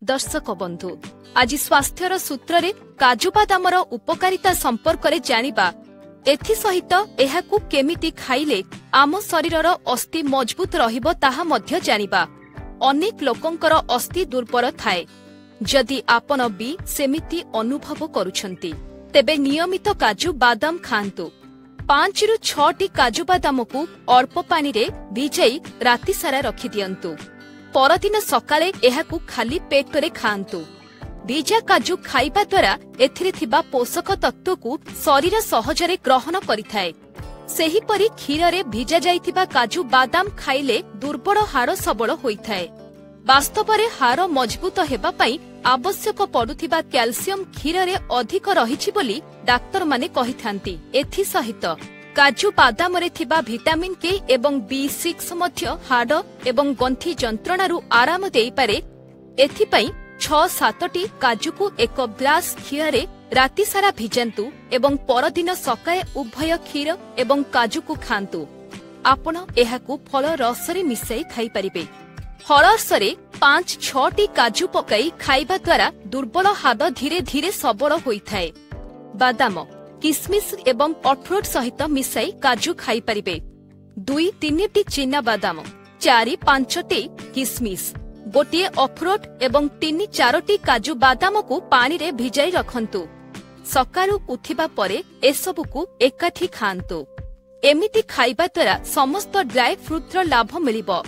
दर्शक बंधु आज स्वास्थ्यर सूत्र रे काजू बादामर उपकारिता संपर्क रे जानिबा एथि सहित एहाकू केमिति खाइले आम शरीरर अस्थि मजबूत रहिबो ताहा मध्य जानिबा। अनेक लोकंकर अस्थि दुर्बल थाए जदि आपण भी सेमिति अनुभव करूछंती तेबे नियमित काजू बादाम खांतु। 5 ରୁ 6ଟି काजू बादाम को अल्प पानी रे भिजाई राति सारा रखि दियंतु। परदिन सकाळे एहाकू खाली पेटरे खांतु। भिजा काजू खाइबा द्वारा एथिरे थिबा पोषक तत्व को शरीर सहजरे ग्रहण करिथाए। सेहिपरि क्षीर रे भिजा जाइथिबा काजू बादाम खाइले दुर्बल हाड़ सबल होइथाए। वास्तवरे हाड़ मजबूत हेबा पई आवश्यक पडुथिबा कैल्शियम क्षीर रे अधिक रहिछि बोली डाक्टर माने कहिथांती। एथि सहित काजू बादाम रे थिबा विटामिन के एवं B6 मध्य हाड़ एवं गंठी जंत्रणारु आराम देई पारे। एथि पई 6-7टी काजू को एक ग्लास क्षीर रे राति सारा भिजंतु एवं परदिन सकाळे उभय क्षीर एवं काजू को खांतु। आपण एहाकू फल रस रे मिसाई खाई परिबे। हरस रे 5-6टी काजू पकाई खाइबा द्वारा दुर्बल हाड़ धीरे धीरे सबल होइथाए। बादाम किसमिस एवं अखरोट सहित मिसाई काजू खाई परिबे। 2-3टी चीना बादाम, 4-5टी किसमिस, गोटे अखरोट एवं 3-4टी काजू बादाम को पानी रे भिजाई रखंतु। सकाळु उठिबा परे एसबु को एकाठी खांतु। एमिति खाइबा द्वारा समस्त ड्राई फ्रूट रो लाभ मिलिबो।